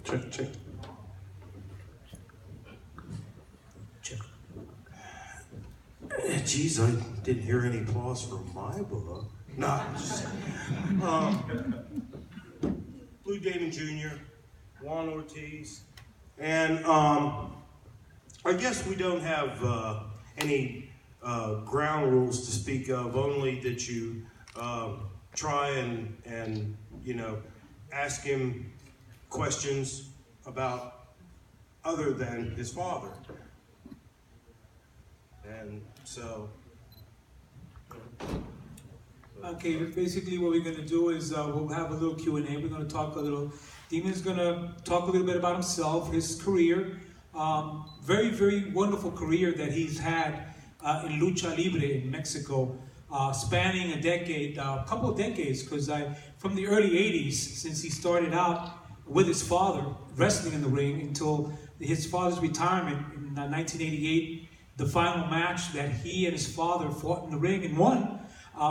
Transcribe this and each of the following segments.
Check, check. Check. Geez, I didn't hear any applause for my book. No, Blue Damon Jr., Juan Ortiz, and I guess we don't have any ground rules to speak of, only that you try and ask him questions about other than his father. And so... Okay, basically what we're going to do is we'll have a little Q&A. We're going to talk a little. Demon's going to talk a little bit about himself, his career. Very, very wonderful career that he's had in Lucha Libre in Mexico, spanning a decade, a couple of decades, because from the early 80s, since he started out with his father, wrestling in the ring, until his father's retirement in 1988, the final match that he and his father fought in the ring and won.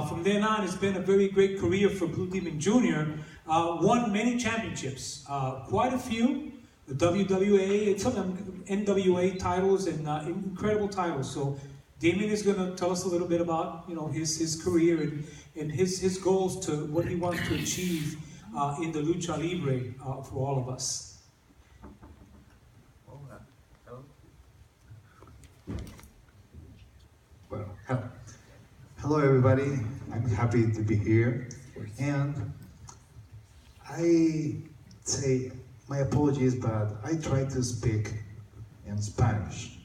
From then on, it's been a very great career for Blue Demon Jr. Won many championships, quite a few, the WWA, some NWA titles, and incredible titles. So Damon is going to tell us a little bit about his career and his goals to what he wants to achieve in the Lucha Libre for all of us. Well, hello everybody. I'm happy to be here, and I say my apologies, but I try to speak in Spanish.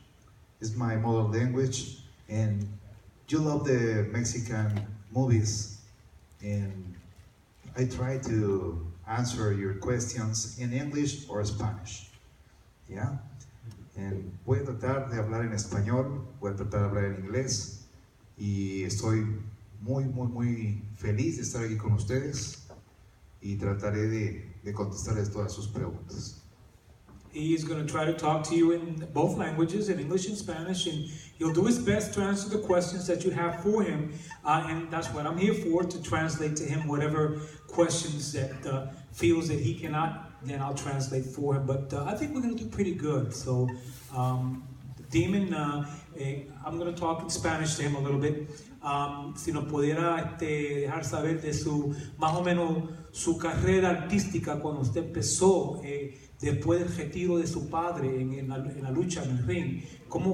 It's my mother language, and you love the Mexican movies, and I try to answer your questions in English or Spanish. Yeah? And voy a tratar de hablar en español, voy a tratar de hablar en inglés, y estoy muy feliz de estar aquí con ustedes y trataré de contestarles todas sus preguntas. He is going to try to talk to you in both languages, in English and Spanish, and he'll do his best to answer the questions that you have for him, and that's what I'm here for, to translate to him whatever questions that feels that he cannot, then I'll translate for him. But I think we're going to do pretty good. So, Demon, I'm going to talk in Spanish to him a little bit. Si nos pudiera dejar saber de su, más o menos, su carrera artística cuando usted empezó, después del retiro de su padre en la lucha en el ring, ¿cómo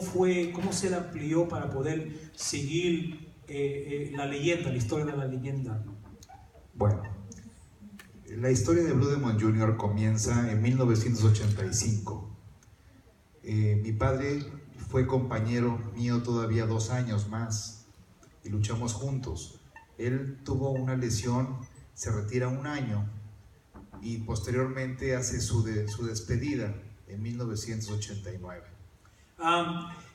se le amplió para poder seguir la leyenda, la historia de la leyenda? Bueno, la historia de Blue Demon Jr. comienza en 1985. Mi padre fue compañero mío todavía 2 años más y luchamos juntos. Él tuvo una lesión, se retira 1 año y posteriormente hace su despedida en 1989.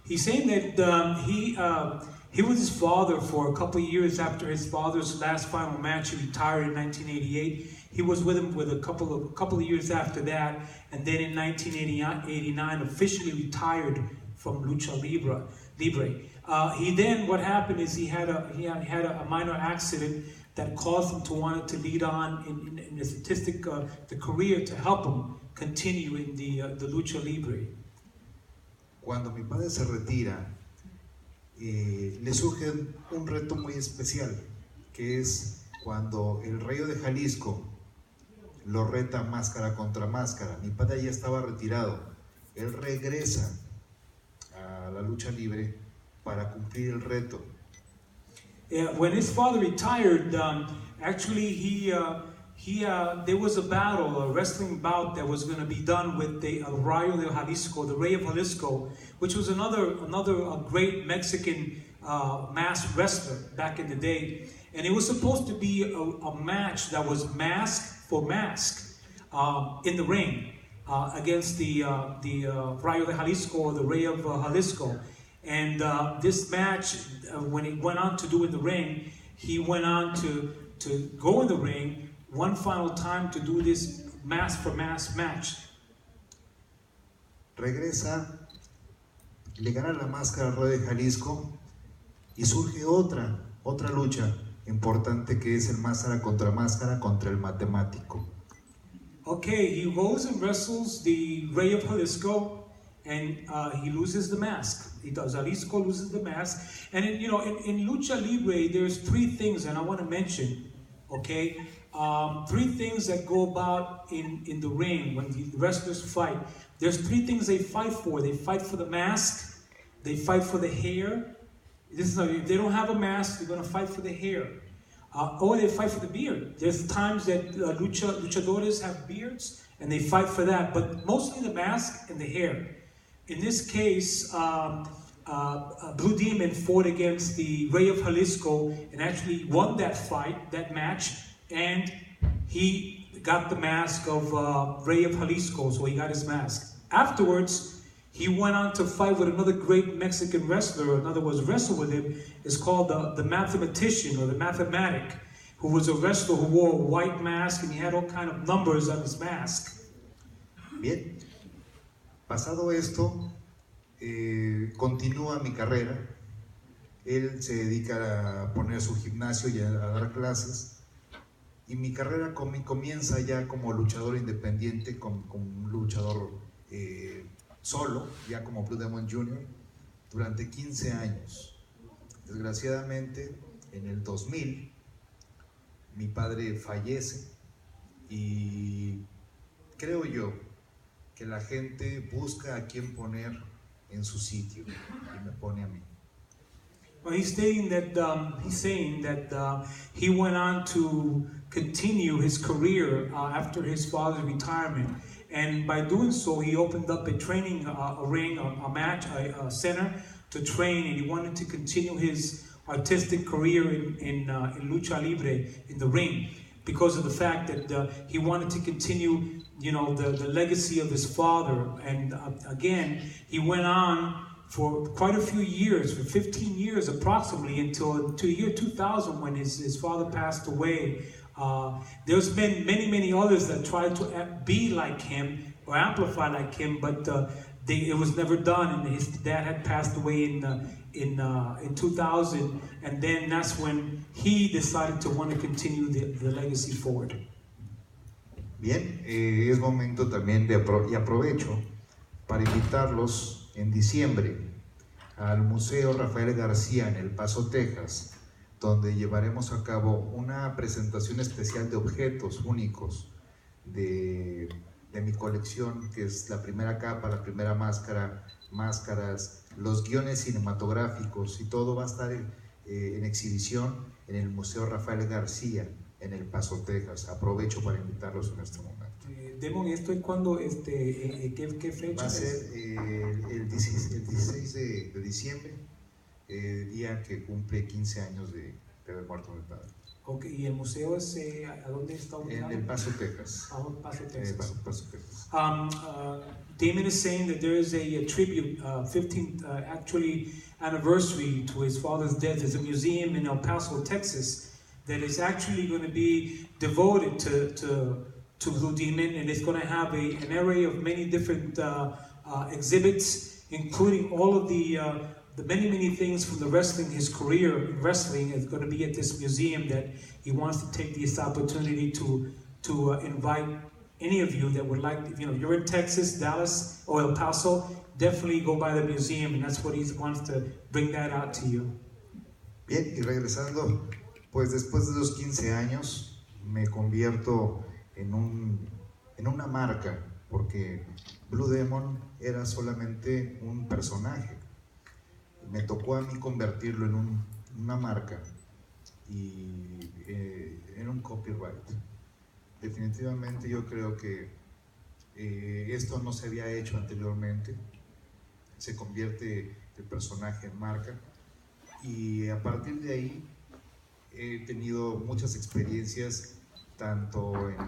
He's saying that he was his father for a couple of years after his father's last final match. He retired in 1988. He was with him with a couple of years after that, and then in 1989 officially retired from Lucha Libre. He then, what happened is he had a minor accident that caused him to want to lead on in the statistic, the career, to help him continue in the Lucha Libre. Cuando mi padre se retira, le surge un reto muy especial, que es cuando el Rayo de Jalisco lo reta máscara contra máscara. Mi padre ya estaba retirado. Él regresa a la lucha libre para cumplir el reto. When his father retired, actually there was a battle, a wrestling bout that was going to be done with the Rayo de Jalisco, the Ray of Jalisco, which was another great Mexican masked wrestler back in the day. And it was supposed to be a match that was mask for mask in the ring against the Rayo de Jalisco, or the Ray of Jalisco. And this match, when he went on to do in the ring, he went on to go in the ring one final time to do this mask for mask match. Regresa, le gana la máscara al Rayo de Jalisco y surge otra lucha importante, que es el máscara contra el matemático. Okay, he goes and wrestles the Rey of Jalisco, and he loses the mask. He does. Jalisco loses the mask, and in lucha libre, there's three things, and I want to mention. Okay, three things that go about in the ring when the wrestlers fight. There's three things they fight for. They fight for the mask. They fight for the hair. If they don't have a mask, they're going to fight for the hair. Or they fight for the beard. There's times that luchadores have beards and they fight for that, but mostly the mask and the hair. In this case, Blue Demon fought against the Rey of Jalisco and actually won that fight, that match, and he got the mask of Rey of Jalisco, so he got his mask. Afterwards, he went on to fight with another great Mexican wrestler, in other words, wrestle with him. It's called the Mathematician or the Mathematic, who was a wrestler who wore a white mask and he had all kind of numbers on his mask. Bien, pasado esto, continúa mi carrera. Él se dedica a poner su gimnasio y a dar clases. Y mi carrera comienza ya como luchador independiente, como un luchador solo, ya como Blue Demon Jr., durante 15 años. Desgraciadamente, en el 2000, mi padre fallece y creo yo que la gente busca a quien poner en su sitio y me pone a mí. Well, he's saying that he went on to continue his career after his father's retirement, and by doing so, he opened up a training ring, a center to train, and he wanted to continue his artistic career in lucha libre in the ring, because of the fact that he wanted to continue, the legacy of his father, and again, he went on for quite a few years, for 15 years approximately, until the year 2000 when his father passed away. There's been many others that tried to be like him or amplify like him, but it was never done. And his dad had passed away in 2000, and then that's when he decided to want to continue the legacy forward. Bien, es momento también y aprovecho para invitarlos en diciembre al Museo Rafael García en El Paso, Texas, donde llevaremos a cabo una presentación especial de objetos únicos de mi colección, que es la primera capa, la primera máscara, máscaras, los guiones cinematográficos, y todo va a estar en exhibición en el Museo Rafael García en El Paso, Texas. Aprovecho para invitarlos en este momento. Demon, ¿esto es cuando, qué fecha? Va a ser el 16 de diciembre, día que cumple 15 años de haber muerto mi padre. Okay, ¿y el museo es, a dónde está ubicado? En El Paso, Texas. Paso, Texas. Paso, Texas. Damon is saying that there is a tribute, 15th actually anniversary to his father's death. There's a museum in El Paso, Texas, that is actually going to be devoted to Blue Demon, and it's going to have an array of many different exhibits, including all of the many things from his career in wrestling is going to be at this museum, that he wants to take this opportunity to invite any of you that would like, if you're in Texas, Dallas, or El Paso, definitely go by the museum, and that's what he wants to bring that out to you. Bien, y regresando, pues después de los 15 años me convierto en una marca, porque Blue Demon era solamente un personaje. Me tocó a mí convertirlo en una marca y en un copyright. Definitivamente yo creo que esto no se había hecho anteriormente. Se convierte el personaje en marca, y a partir de ahí he tenido muchas experiencias tanto en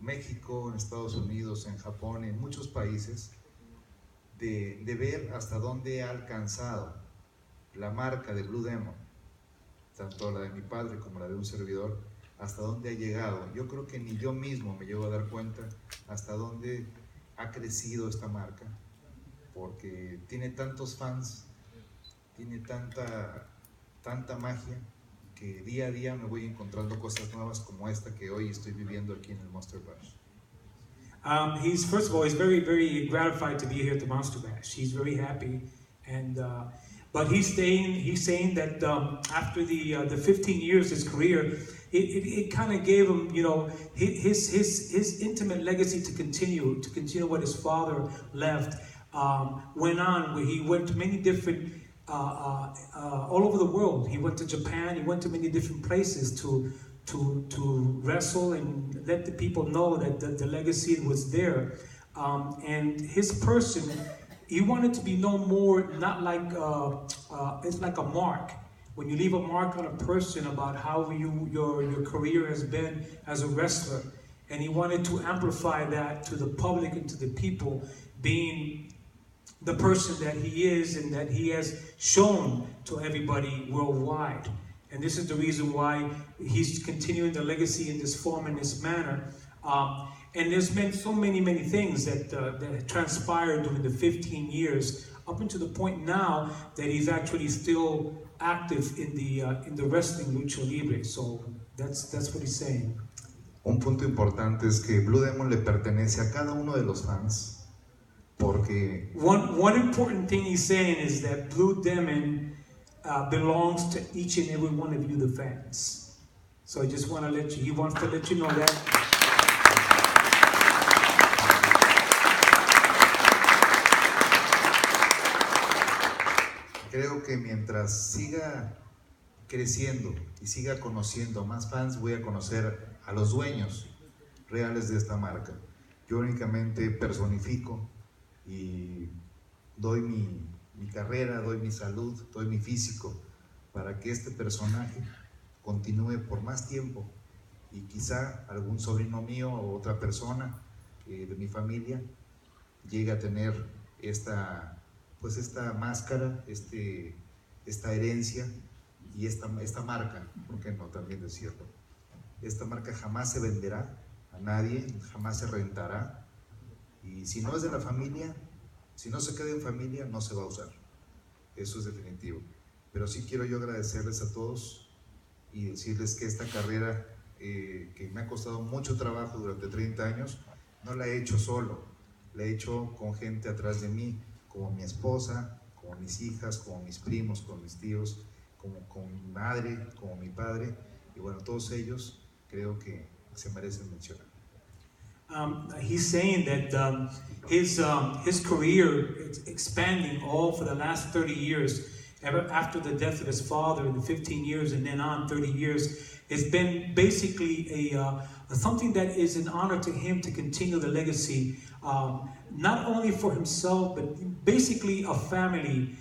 México, en Estados Unidos, en Japón, en muchos países, de ver hasta dónde ha alcanzado la marca de Blue Demon, tanto la de mi padre como la de un servidor, hasta dónde ha llegado. Yo creo que ni yo mismo me llego a dar cuenta hasta dónde ha crecido esta marca, porque tiene tantos fans, tiene tanta magia, que día a día me voy encontrando cosas nuevas como esta que hoy estoy viviendo aquí en el Octoberbash. He's first of all, he's very, very gratified to be here at the Monster Bash. He's very happy, and but he's saying that after the 15 years his career, it kind of gave him, you know, his intimate legacy to continue what his father left. Went on where he went to many different all over the world. He went to Japan. He went to many different places to wrestle and let the people know that the legacy was there. And his person, he wanted to be known more, not like it's like a mark. When you leave a mark on a person about how your career has been as a wrestler, and he wanted to amplify that to the public and to the people, being the person that he is and that he has shown to everybody worldwide. And this is the reason why he's continuing the legacy in this form, in this manner. And there's been so many things that transpired during the 15 years, up until the point now that he's actually still active in the wrestling lucha libre. So that's what he's saying. Un punto importante es que Blue Demon le pertenece a cada uno de los fans, porque one important thing he's saying is that Blue Demon belongs to each and every one of you, the fans. So I just want to he wants to let you know that. Creo que mientras siga creciendo y siga conociendo más fans, voy a conocer a los dueños reales de esta marca. Yo únicamente personifico y doy mi carrera, doy mi salud, doy mi físico para que este personaje continúe por más tiempo, y quizá algún sobrino mío o otra persona de mi familia llegue a tener esta máscara, esta herencia y esta marca, ¿por qué no también decirlo? Esta marca jamás se venderá a nadie, jamás se rentará, y si no es de la familia, si no se queda en familia, no se va a usar. Eso es definitivo. Pero sí quiero yo agradecerles a todos y decirles que esta carrera, que me ha costado mucho trabajo durante 30 años, no la he hecho solo, la he hecho con gente atrás de mí, como mi esposa, como mis hijas, como mis primos, como mis tíos, como mi madre, como mi padre, y bueno, todos ellos creo que se merecen mencionar. He's saying that his career is expanding all for the last 30 years, ever after the death of his father in the 15 years and then on 30 years. It's been basically something that is an honor to him to continue the legacy, not only for himself, but basically a family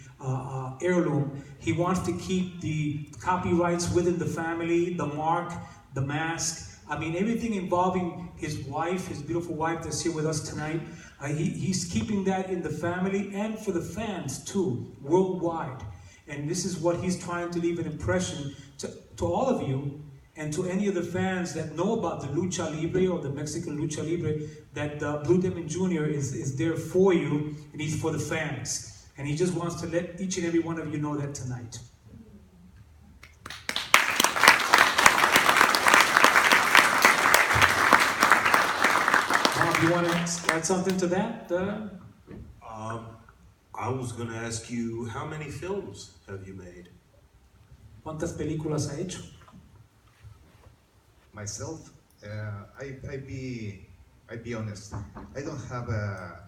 heirloom. He wants to keep the copyrights within the family, the mark, the mask. I mean, everything involving his wife, his beautiful wife that's here with us tonight. He's keeping that in the family and for the fans too, worldwide. And this is what he's trying to leave an impression to all of you and to any of the fans that know about the Lucha Libre or the Mexican Lucha Libre, that Blue Demon Jr. is there for you, and he's for the fans. And he just wants to let each and every one of you know that tonight. You want to add something to that? I was going to ask you, how many films have you made? ¿Cuántas películas ha hecho? Myself, I be honest. I don't have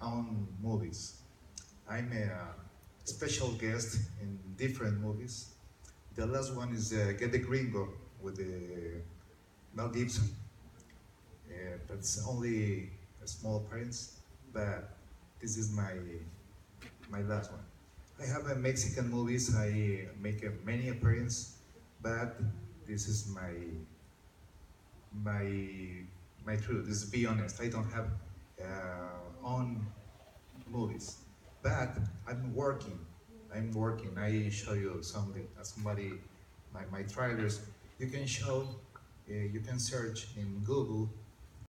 own movies. I'm a special guest in different movies. The last one is Get the Gringo with Mel Gibson. That's only a small appearance, but this is my last one. I have a Mexican movies. I make many appearances, but this is my truth. This is be honest. I don't have own movies, but I'm working. I show you something. My trailers. You can search in Google